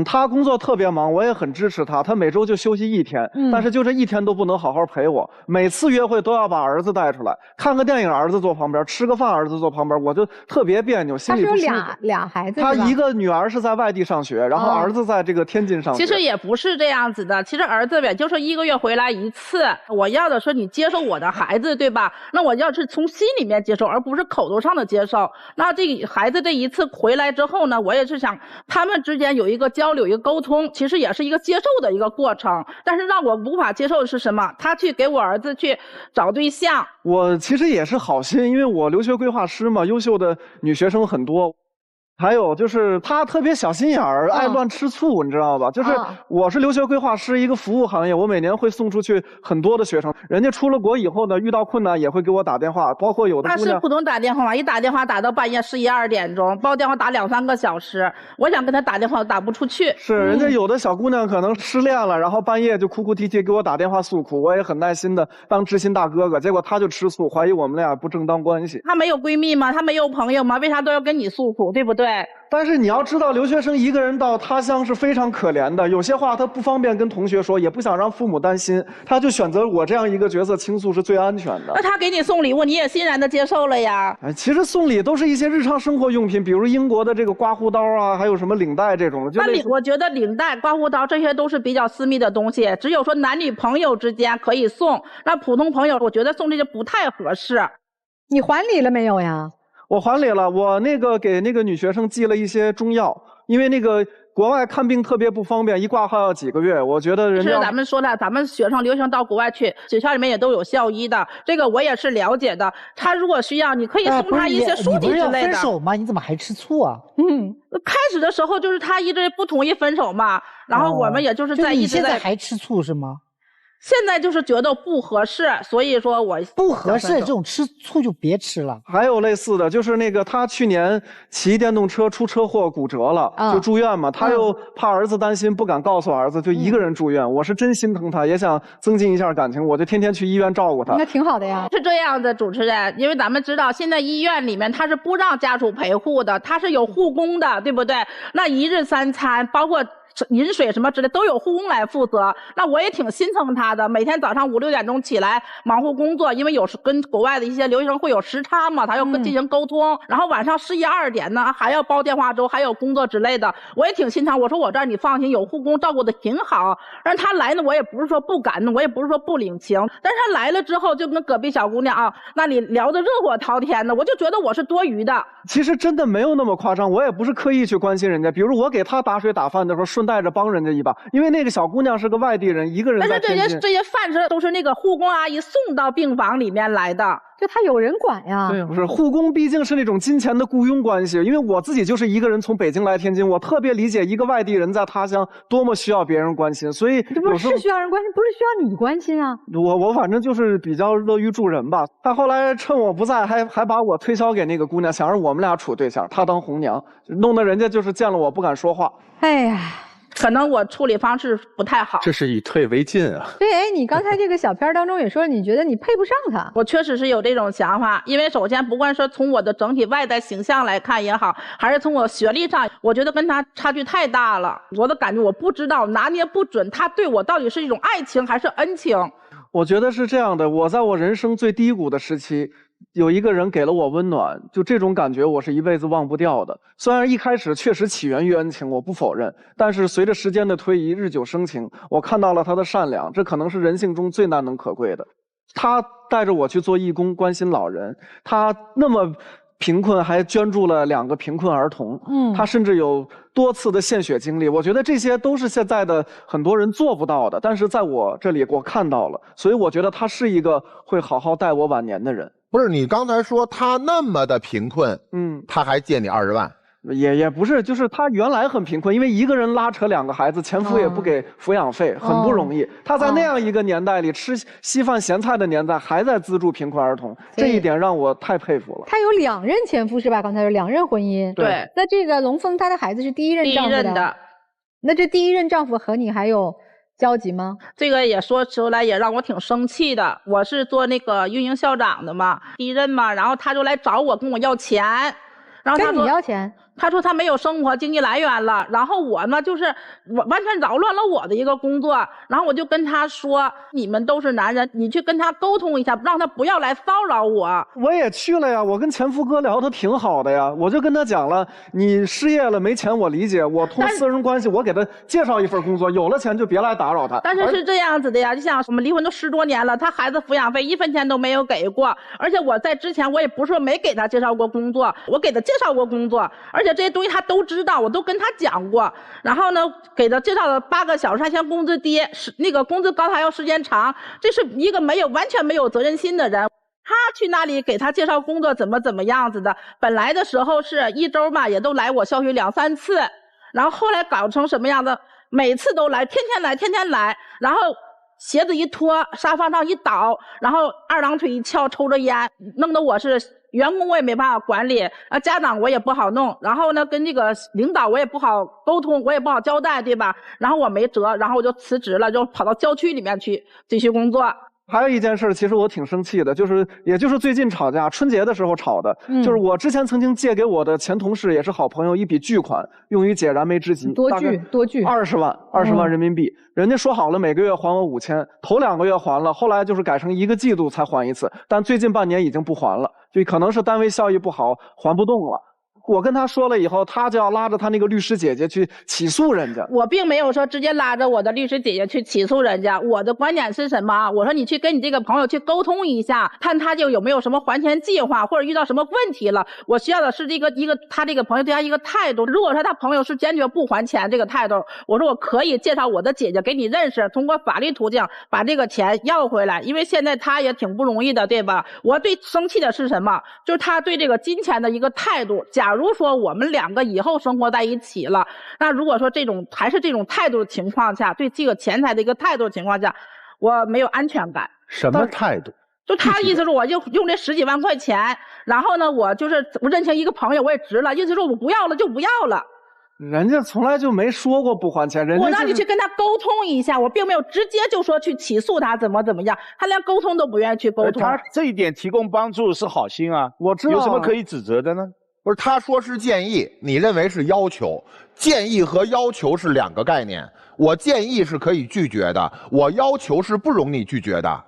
他工作特别忙，我也很支持他，他每周就休息1天，但是就这1天都不能好好陪我，每次约会都要把儿子带出来，看个电影儿子坐旁边，吃个饭儿子坐旁边，我就特别别扭，心里不舒服。他是有俩孩子，他一个女儿是在外地上学，然后儿子在这个天津上学。其实也不是这样子的，其实儿子也就是1个月回来1次。我要的是你接受我的孩子，对吧？那我要是从心里面接受，而不是口头上的接受。那这孩子这1次回来之后呢，我也是想他们之间有一个交流、一个沟通，其实也是一个接受的一个过程。但是让我无法接受的是什么？他去给我儿子去找对象。我其实也是好心，因为我留学规划师嘛，优秀的女学生很多。还有就是他特别小心眼儿，爱乱吃醋，你知道吧？就是我是留学规划师，一个服务行业，我每年会送出去很多的学生，人家出了国以后呢，遇到困难也会给我打电话，包括有的姑娘。他是不能打电话，一打电话打到半夜11、12点钟，包电话打2-3个小时，我想跟他打电话打不出去。是，人家有的小姑娘可能失恋了，然后半夜就哭哭啼啼给我打电话诉苦，我也很耐心的当知心大哥哥，结果他就吃醋，怀疑我们俩不正当关系。他没有闺蜜吗？他没有朋友吗？为啥都要跟你诉苦，对不对？但是你要知道，留学生一个人到他乡是非常可怜的，有些话他不方便跟同学说，也不想让父母担心，他就选择我这样一个角色倾诉是最安全的。那他给你送礼物，你也欣然的接受了呀？其实送礼都是一些日常生活用品，比如英国的这个刮胡刀啊，还有什么领带这种的。我觉得领带、刮胡刀这些都是比较私密的东西，只有说男女朋友之间可以送，那普通朋友我觉得送这些不太合适。你还礼了没有呀？我还礼了，我那个给那个女学生寄了一些中药，因为那个国外看病特别不方便，一挂号要几个月，我觉得人家是咱们说的，咱们学生留学到国外去，学校里面也都有校医的，这个我也是了解的。他如果需要，你可以送他一些书籍之类的。你不是要分手吗？你怎么还吃醋啊？开始的时候就是他一直不同意分手嘛，然后我们也就是在一直在。你现在还吃醋是吗？现在就是觉得不合适，所以说我不合适，这种吃醋就别吃了。还有类似的，就是那个他去年骑电动车出车祸骨折了，就住院嘛。他又怕儿子担心，不敢告诉儿子，就一个人住院。我是真心疼他，也想增进一下感情，我就天天去医院照顾他。那挺好的呀。是这样的，主持人，因为咱们知道现在医院里面他是不让家属陪护的，他是有护工的，对不对？那1日3餐，包括饮水什么之类都有护工来负责，那我也挺心疼他的。每天早上5、6点钟起来忙活工作，因为有时跟国外的一些留学生会有时差嘛，他要进行沟通。然后晚上11、12点呢还要煲电话粥，还有工作之类的，我也挺心疼。我说我这儿你放心，有护工照顾的挺好。但是他来呢，我也不是说不敢，我也不是说不领情。但是他来了之后，就跟隔壁小姑娘啊那里聊得热火朝天的，我就觉得我是多余的。其实真的没有那么夸张，我也不是刻意去关心人家。比如我给他打水打饭的时候，顺带着帮人家一把，因为那个小姑娘是个外地人，一个人在天津。但是这些饭食都是那个护工阿姨送到病房里面来的，就他有人管呀。对，不是护工毕竟是那种金钱的雇佣关系，因为我自己就是一个人从北京来天津，我特别理解一个外地人在他乡多么需要别人关心，所以这不是需要人关心，不是需要你关心啊。我反正就是比较乐于助人吧。他后来趁我不在，还把我推销给那个姑娘，想让我们俩处对象，他当红娘，弄得人家就是见了我不敢说话。哎呀。可能我处理方式不太好，这是以退为进啊。对，哎，你刚才这个小片当中也说，你觉得你配不上他。我确实是有这种想法，因为首先不管说从我的整体外在形象来看也好，还是从我学历上，我觉得跟他差距太大了。我的感觉我不知道拿捏不准，他对我到底是一种爱情还是恩情。我觉得是这样的，我在我人生最低谷的时期，有一个人给了我温暖，就这种感觉我是一辈子忘不掉的。虽然一开始确实起源于恩情，我不否认，但是随着时间的推移，日久生情，我看到了他的善良，这可能是人性中最难能可贵的。他带着我去做义工，关心老人，他那么贫困还捐助了2个贫困儿童，他甚至有多次的献血经历，我觉得这些都是现在的很多人做不到的，但是在我这里我看到了，所以我觉得他是一个会好好待我晚年的人。不是，你刚才说他那么的贫困，他还借你20万？也不是，就是他原来很贫困，因为一个人拉扯2个孩子，前夫也不给抚养费，很不容易。他在那样一个年代里，吃稀饭咸菜的年代，还在资助贫困儿童，这一点让我太佩服了。他有2任前夫是吧？刚才说2任婚姻。对。那这个龙凤他的孩子是第一任丈夫的。第一任的。那这第一任丈夫和你还有交集吗？这个也说出来也让我挺生气的。我是做那个运营校长的嘛，第一任嘛，然后他就来找我跟我要钱，然后他说跟你要钱。他说他没有生活经济来源了，然后我呢就是完全扰乱了我的一个工作，然后我就跟他说，你们都是男人，你去跟他沟通一下，让他不要来骚扰我。我也去了呀，我跟前夫哥聊得挺好的呀，我就跟他讲了，你失业了没钱我理解，我通私人关系，我给他介绍一份工作，有了钱就别来打扰他。但是是这样子的呀，你想我们离婚都10多年了，他孩子抚养费1分钱都没有给过，而且我在之前我也不是说没给他介绍过工作，我给他介绍过工作，而且这些东西他都知道，我都跟他讲过。然后呢，给他介绍了8个小时，他嫌工资低，那个工资高他要时间长，这是一个完全没有责任心的人。他去那里给他介绍工作怎么样子的，本来的时候是1周嘛，也都来我校区2、3次，然后后来搞成什么样子，每次都来，天天来，然后鞋子一脱，沙发上一倒，然后2郎腿一翘，抽着烟，弄得我是员工我也没办法管理，家长我也不好弄，然后呢跟这个领导我也不好沟通，我也不好交代，对吧？然后我没辙，然后我就辞职了，就跑到郊区里面去继续工作。还有一件事，其实我挺生气的，也就是最近吵架，春节的时候吵的，就是我之前曾经借给我的前同事，也是好朋友一笔巨款，用于解燃眉之急，多巨20万人民币，人家说好了每个月还我5000，头2个月还了，后来就是改成1个季度才还一次，但最近半年已经不还了，就可能是单位效益不好，还不动了。我跟他说了以后，他就要拉着他那个律师姐姐去起诉人家。我并没有说直接拉着我的律师姐姐去起诉人家，我的观点是什么？我说你去跟你这个朋友去沟通一下，看他就有没有什么还钱计划，或者遇到什么问题了。我需要的是他这个朋友对他一个态度。如果说他朋友是坚决不还钱这个态度，我说我可以介绍我的姐姐给你认识，通过法律途径把这个钱要回来，因为现在他也挺不容易的，对吧？我最生气的是什么？就是他对这个金钱的一个态度。假如说我们2个以后生活在一起了，那如果说还是这种态度的情况下，对这个钱财的一个态度的情况下，我没有安全感。什么态度？就他意思是我就用这10几万块钱，然后呢我认清一个朋友我也值了，意思说我不要了就不要了。人家从来就没说过不还钱，人家我让你去跟他沟通一下，我并没有直接就说去起诉他怎么样，他连沟通都不愿意去沟通。他这一点提供帮助是好心啊，我知道有什么可以指责的呢？不是，他说是建议，你认为是要求，建议和要求是2个概念。我建议是可以拒绝的，我要求是不容你拒绝的。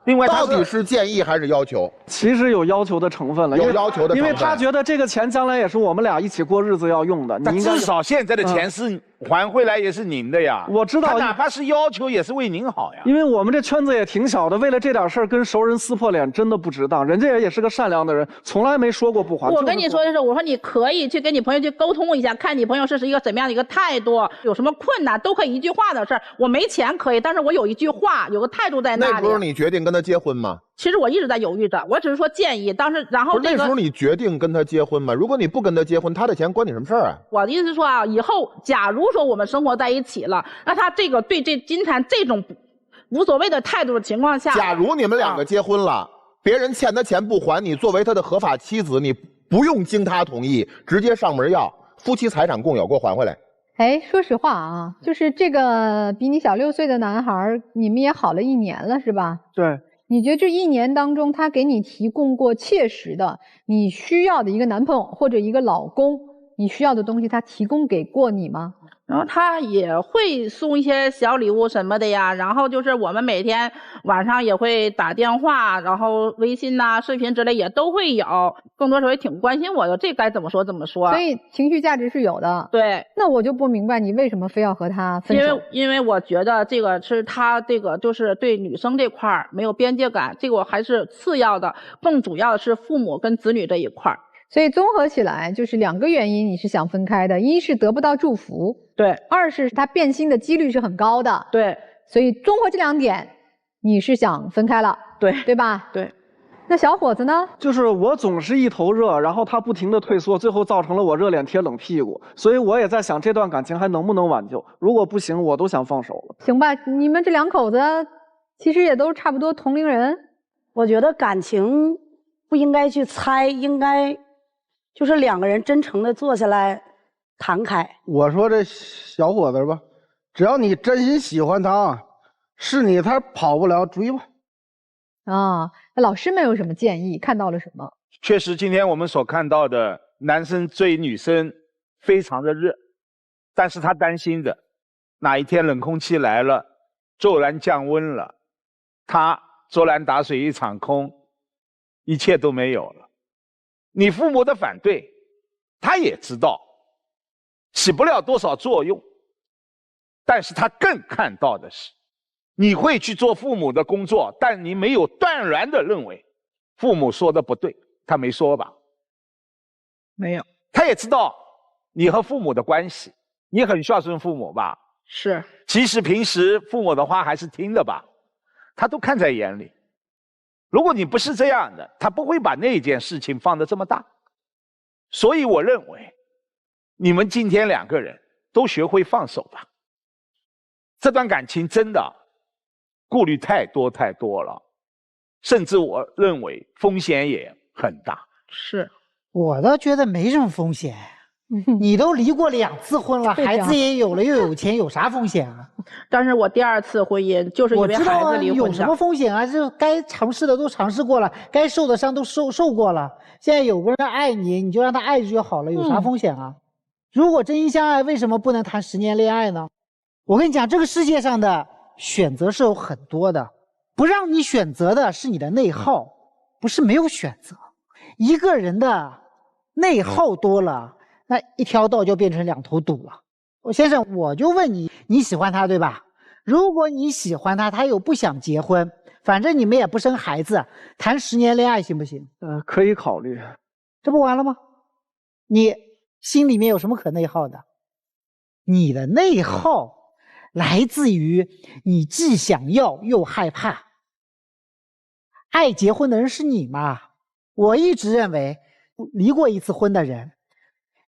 另外，到底是建议还是要求？其实有要求的成分了，有要求的成分，因为他觉得这个钱将来也是我们俩一起过日子要用的。但至少现在的钱是还回来也是您的呀。我知道，他哪怕是要求也是为您好呀。因为我们这圈子也挺小的，为了这点事儿跟熟人撕破脸，真的不值当。人家也是个善良的人，从来没说过不还。我跟你说的是，我说你可以去跟你朋友去沟通一下，看你朋友是一个怎么样的一个态度，有什么困难都可以一句话的事儿。我没钱可以，但是我有一句话，有个态度在那里。那时候你决定跟他结婚吗？其实我一直在犹豫着，我只是说建议。当时，然后那时候你决定跟他结婚吗？如果你不跟他结婚，他的钱关你什么事儿啊？我的意思是说啊，以后假如说我们生活在一起了，那他这个对这金坛这种无所谓的态度的情况下，假如你们两个结婚了，别人欠他钱不还，你作为他的合法妻子，你不用经他同意，直接上门要，夫妻财产共有，给我还回来。哎，说实话啊，就是这个比你小6岁的男孩，你们也好了1年了，是吧？对。你觉得这1年当中，他给你提供过切实的你需要的一个男朋友或者一个老公，你需要的东西，他提供给过你吗？然后他也会送一些小礼物什么的呀，然后就是我们每天晚上也会打电话，然后微信呐、视频之类也都会有，更多时候也挺关心我的，这该怎么说怎么说。所以情绪价值是有的。对。那我就不明白你为什么非要和他分手。因为我觉得这个是他这个就是对女生这块没有边界感，这个我还是次要的，更主要的是父母跟子女这一块。所以综合起来就是2个原因，你是想分开的，一是得不到祝福，对；2是他变心的几率是很高的，对。所以综合这2点，你是想分开了，对吧？对。那小伙子呢？就是我总是一头热，然后他不停的退缩，最后造成了我热脸贴冷屁股。所以我也在想这段感情还能不能挽救？如果不行，我都想放手了。行吧，你们这2口子其实也都差不多同龄人，我觉得感情不应该去猜，应该就是2个人真诚的坐下来谈开。我说这小伙子吧，只要你真心喜欢他，是你他跑不了，追吧。啊，那老师们有什么建议？看到了什么？确实，今天我们所看到的男生追女生非常的热，但是他担心的，哪一天冷空气来了，骤然降温了，他竹篮打水一场空，一切都没有了。你父母的反对，他也知道起不了多少作用，但是他更看到的是，你会去做父母的工作，但你没有断然的认为父母说的不对，他没说吧？没有。他也知道你和父母的关系，你很孝顺父母吧？是。其实平时父母的话还是听的吧？他都看在眼里。如果你不是这样的，他不会把那件事情放得这么大。所以我认为，你们今天2个人都学会放手吧。这段感情真的顾虑太多了，甚至我认为风险也很大。是，我倒觉得没什么风险。你都离过2次婚了，孩子也有了，又有钱，有啥风险啊？但是我第2次婚姻就是因为孩子离婚的。有什么风险啊？这该尝试的都尝试过了，该受的伤都受过了。现在有个人爱你，你就让他爱着就好了，有啥风险啊？如果真心相爱，为什么不能谈10年恋爱呢？我跟你讲，这个世界上的选择是有很多的，不让你选择的是你的内耗，不是没有选择。一个人的内耗多了，那一条道就变成2头堵了。先生，我就问你，你喜欢他对吧？如果你喜欢他，他又不想结婚，反正你们也不生孩子，谈10年恋爱行不行？可以考虑。这不完了吗？你心里面有什么可内耗的？你的内耗来自于你既想要又害怕。爱结婚的人是你嘛？我一直认为，离过1次婚的人，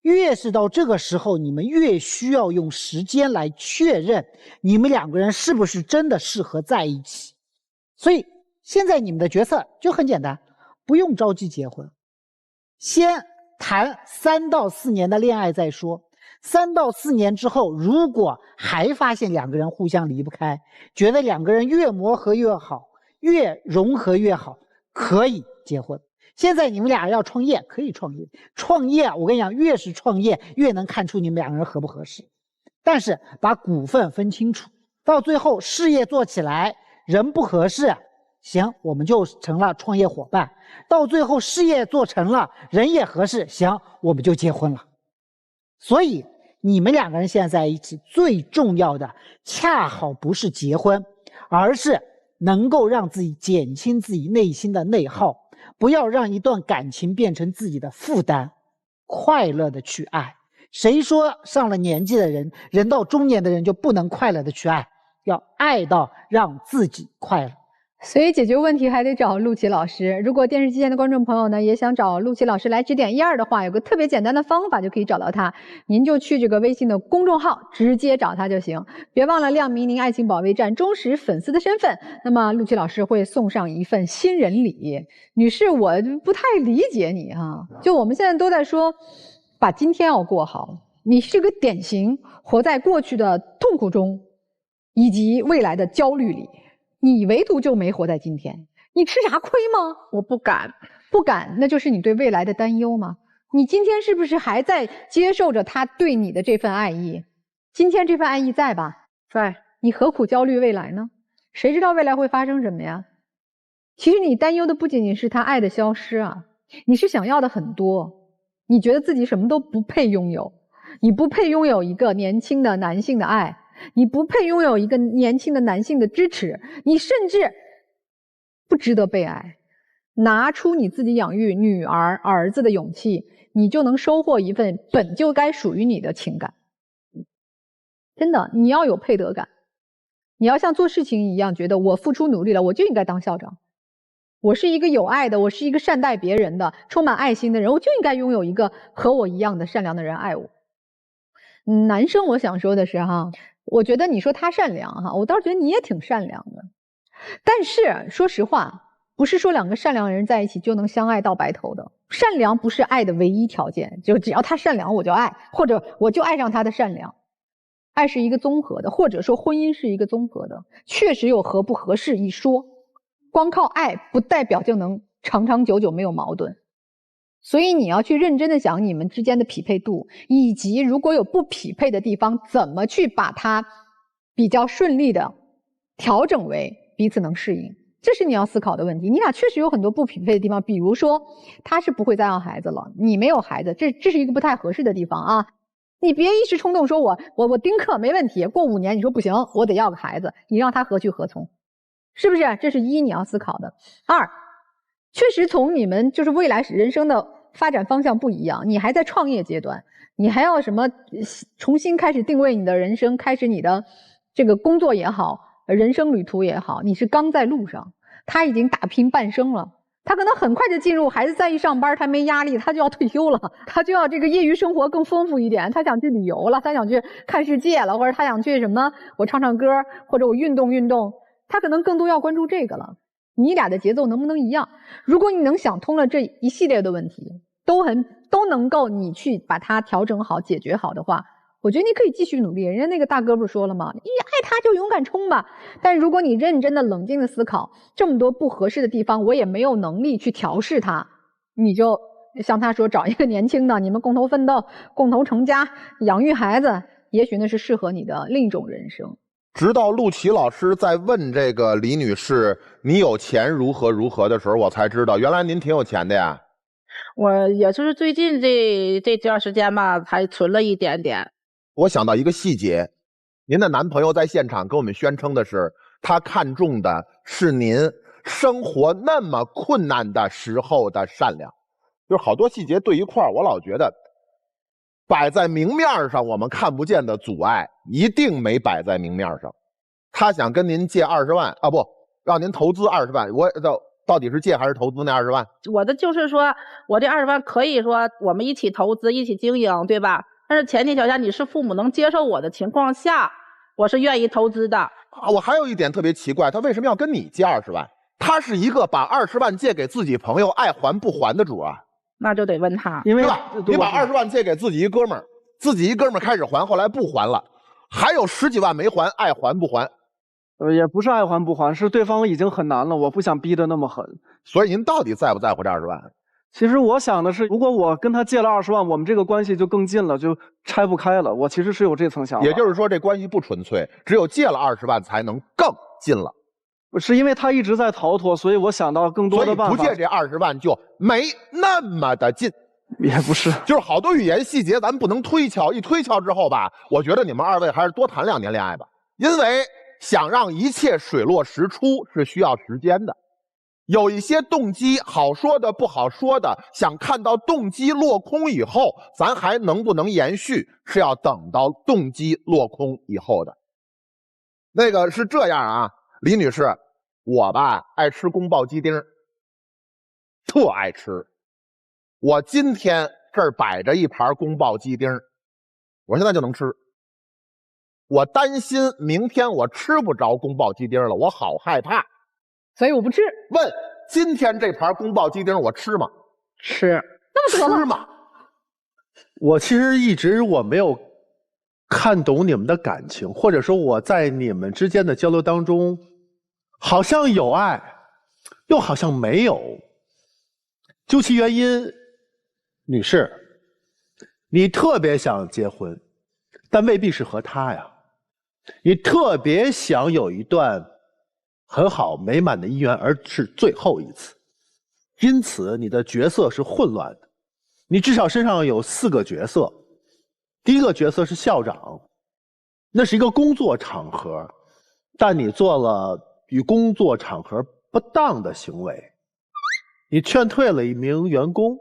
越是到这个时候，你们越需要用时间来确认你们2个人是不是真的适合在一起。所以现在你们的决策就很简单，不用着急结婚，先谈3到4年的恋爱再说。3到4年之后，如果还发现2个人互相离不开，觉得2个人越磨合越好，越融合越好，可以结婚。现在你们俩要创业，可以创业。创业，我跟你讲，越是创业，越能看出你们2个人合不合适。但是把股份分清楚，到最后事业做起来，人不合适，行，我们就成了创业伙伴。到最后事业做成了，人也合适，行，我们就结婚了。所以你们两个人现在在一起，最重要的恰好不是结婚，而是能够让自己减轻自己内心的内耗，不要让一段感情变成自己的负担，快乐的去爱。谁说上了年纪的人，人到中年的人就不能快乐的去爱？要爱到让自己快乐。所以解决问题还得找陆琪老师。如果电视机前的观众朋友呢，也想找陆琪老师来指点一二的话，有个特别简单的方法就可以找到他。您就去这个微信的公众号直接找他就行。别忘了亮明您爱情保卫战忠实粉丝的身份，那么陆琪老师会送上一份新人礼。女士，我不太理解你哈，就我们现在都在说把今天要过好，你是个典型活在过去的痛苦中以及未来的焦虑里，你唯独就没活在今天，你吃啥亏吗？我不敢，不敢，那就是你对未来的担忧吗？你今天是不是还在接受着他对你的这份爱意？今天这份爱意在吧？在。你何苦焦虑未来呢？谁知道未来会发生什么呀？其实你担忧的不仅仅是他爱的消失啊，你是想要的很多，你觉得自己什么都不配拥有，你不配拥有一个年轻的男性的爱，你不配拥有一个年轻的男性的支持，你甚至不值得被爱。拿出你自己养育女儿儿子的勇气，你就能收获一份本就该属于你的情感。真的，你要有配得感，你要像做事情一样觉得我付出努力了，我就应该当校长，我是一个有爱的，我是一个善待别人的充满爱心的人，我就应该拥有一个和我一样的善良的人爱我。男生我想说的是哈，我觉得你说他善良哈，我倒是觉得你也挺善良的。但是说实话，不是说两个善良的人在一起就能相爱到白头的。善良不是爱的唯一条件，就只要他善良我就爱，或者我就爱上他的善良。爱是一个综合的，或者说婚姻是一个综合的，确实有合不合适一说。光靠爱不代表就能长长久久没有矛盾。所以你要去认真的想你们之间的匹配度，以及如果有不匹配的地方，怎么去把它比较顺利的调整为彼此能适应，这是你要思考的问题。你俩确实有很多不匹配的地方，比如说他是不会再要孩子了，你没有孩子，这是一个不太合适的地方啊。你别一时冲动说我丁克没问题，过5年你说不行，我得要个孩子，你让他何去何从？是不是？这是一你要思考的。二，确实从你们就是未来人生的发展方向不一样，你还在创业阶段，你还要什么重新开始定位你的人生，开始你的这个工作也好，人生旅途也好，你是刚在路上，他已经打拼半生了，他可能很快就进入孩子再一上班，他没压力，他就要退休了，他就要这个业余生活更丰富一点，他想去旅游了，他想去看世界了，或者他想去什么我唱唱歌，或者我运动运动，他可能更多要关注这个了。你俩的节奏能不能一样？如果你能想通了这一系列的问题，都能够你去把它调整好解决好的话，我觉得你可以继续努力。人家那个大哥不是说了吗？你爱他就勇敢冲吧。但如果你认真的冷静的思考，这么多不合适的地方我也没有能力去调试它，你就像他说找一个年轻的，你们共同奋斗，共同成家，养育孩子，也许那是适合你的另一种人生。直到陆琪老师在问这个李女士你有钱如何如何的时候，我才知道原来您挺有钱的呀。我也就是最近这段时间吧，才存了一点点。我想到一个细节，您的男朋友在现场跟我们宣称的是，他看中的是您生活那么困难的时候的善良。就是好多细节对一块儿，我老觉得摆在明面上我们看不见的阻碍一定没摆在明面上。他想跟您借20万啊，不让您投资20万，我到底是借还是投资那20万？我的就是说我这20万可以说我们一起投资一起经营，对吧？但是前提条件你是父母能接受我的情况下，我是愿意投资的。啊，我还有一点特别奇怪，他为什么要跟你借20万？他是一个把20万借给自己朋友爱还不还的主啊。那就得问他，因为对吧？你把20万借给自己一哥们儿，自己一哥们儿开始还，后来不还了，还有10几万没还，爱还不还？也不是爱还不还，是对方已经很难了，我不想逼得那么狠。所以您到底在不在乎这20万？其实我想的是，如果我跟他借了20万，我们这个关系就更近了，就拆不开了。我其实是有这层想法。也就是说，这关系不纯粹，只有借了20万才能更近了。是因为他一直在逃脱，所以我想到更多的办法。所以不借这20万就没那么的近。也不是，就是好多语言细节咱不能推敲，一推敲之后吧，我觉得你们二位还是多谈2年恋爱吧，因为想让一切水落石出是需要时间的。有一些动机好说的不好说的，想看到动机落空以后，咱还能不能延续，是要等到动机落空以后的。那个是这样啊，李女士，我吧爱吃宫保鸡丁，特爱吃。我今天这儿摆着一盘宫保鸡丁，我现在就能吃。我担心明天我吃不着宫保鸡丁了，我好害怕。所以我不吃。问今天这盘宫保鸡丁我吃吗？吃。那么多吃吗？我其实一直我没有看懂你们的感情，或者说我在你们之间的交流当中，好像有爱，又好像没有。究其原因，女士，你特别想结婚，但未必是和他呀。你特别想有一段很好美满的姻缘，而是最后一次，因此你的角色是混乱的。你至少身上有4个角色。第一个角色是校长，那是一个工作场合，但你做了与工作场合不当的行为，你劝退了一名员工，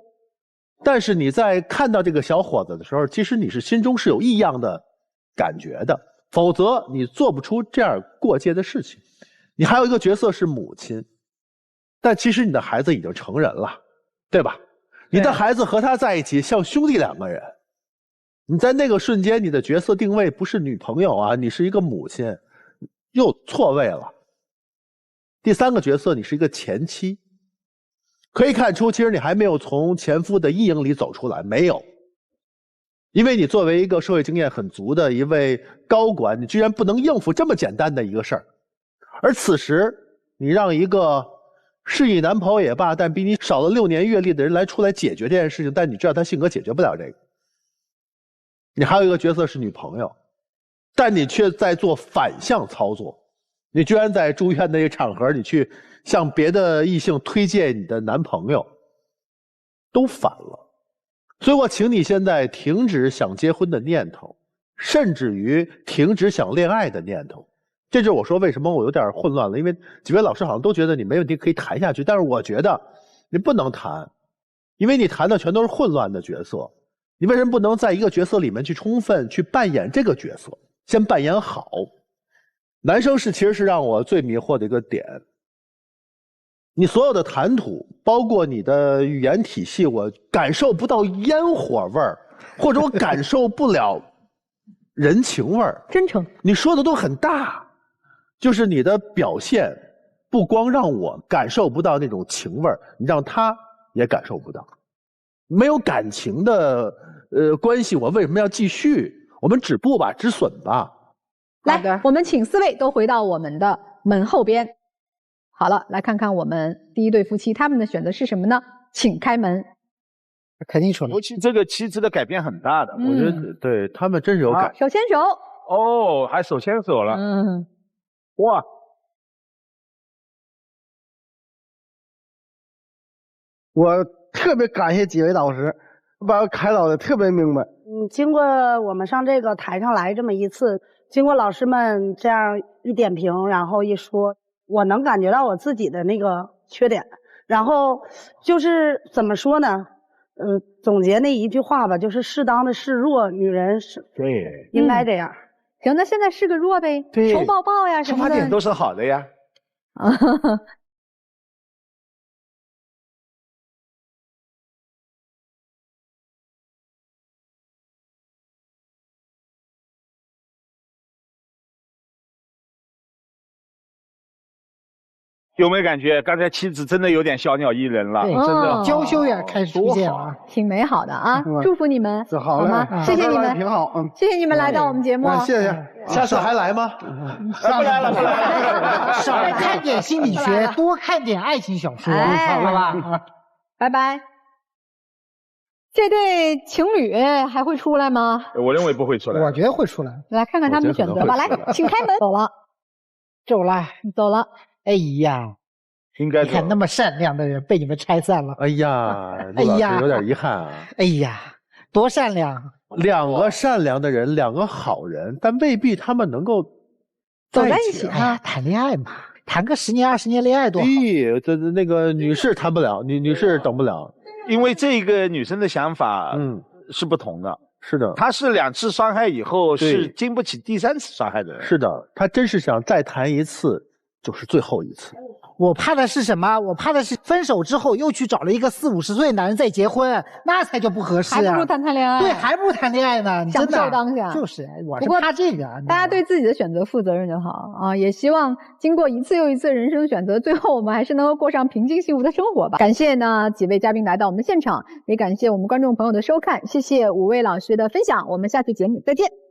但是你在看到这个小伙子的时候，其实你是心中是有异样的感觉的，否则你做不出这样过界的事情。你还有一个角色是母亲，但其实你的孩子已经成人了，对吧？你的孩子和他在一起像兄弟2个人，你在那个瞬间你的角色定位不是女朋友啊，你是一个母亲，又错位了。第3个角色你是一个前妻，可以看出其实你还没有从前夫的阴影里走出来，没有。因为你作为一个社会经验很足的一位高管，你居然不能应付这么简单的一个事儿。而此时你让一个是你男朋友也罢，但比你少了6年阅历的人来出来解决这件事情，但你知道他性格解决不了这个。你还有一个角色是女朋友，但你却在做反向操作，你居然在住院的一个场合，你去向别的异性推荐你的男朋友，都反了。所以我请你现在停止想结婚的念头，甚至于停止想恋爱的念头。这就是我说为什么我有点混乱了，因为几位老师好像都觉得你没问题可以谈下去，但是我觉得你不能谈，因为你谈的全都是混乱的角色。你为什么不能在一个角色里面去充分去扮演这个角色，先扮演好？男生其实是让我最迷惑的一个点。你所有的谈吐，包括你的语言体系，我感受不到烟火味儿，或者我感受不了人情味儿。真诚，你说的都很大，就是你的表现不光让我感受不到那种情味儿，你让他也感受不到。没有感情的关系，我为什么要继续？我们止步吧，止损吧。来，我们请4位都回到我们的门后边。好了，来看看我们第一对夫妻他们的选择是什么呢？请开门。肯定出来，尤其这个妻子的改变很大的，我觉得对他们真是有改。手牵手。哦，还手牵手了。哇。我特别感谢几位导师，把我开导的特别明白。经过我们上这个台上来这么一次，经过老师们这样一点评，然后一说，我能感觉到我自己的那个缺点。然后就是怎么说呢？总结那一句话吧，就是适当的示弱，女人是对应该这样。行，那现在示个弱呗，对，求抱抱呀什么的。出发点都是好的呀。有没有感觉刚才妻子真的有点小鸟依人了？真的娇羞也开始出现了，挺美好的啊！祝福你们，好吗？谢谢你们，挺好，谢谢你们来到我们节目，谢谢。下次还来吗？不来了，少看点心理学，多看点爱情小说，好了吧？拜拜。这对情侣还会出来吗？我认为不会出来。我觉得会出来。来看看他们的选择吧。来，请开门。走了。走了。走了。哎呀，应该你看那么善良的人被你们拆散了。哎呀，陆老师有点遗憾啊。哎呀，多善良！两个善良的人，两个好人，但未必他们能够走在一起啊，谈恋爱嘛，谈个10年20年恋爱多好。这那个女士谈不了，女士等不了，因为这个女生的想法是不同的。是的，她是2次伤害以后是经不起第3次伤害的人。是的，她真是想再谈一次，就是最后一次。我怕的是什么？我怕的是分手之后又去找了一个40、50岁的男人再结婚，那才叫不合适啊！还不如谈恋爱。对，还不如谈恋爱呢。享受当下。就是，我是怕这个。大家对自己的选择负责任就好啊！也希望经过一次又一次人生选择，最后我们还是能够过上平静幸福的生活吧。感谢呢几位嘉宾来到我们的现场，也感谢我们观众朋友的收看，谢谢5位老师的分享，我们下期节目再见。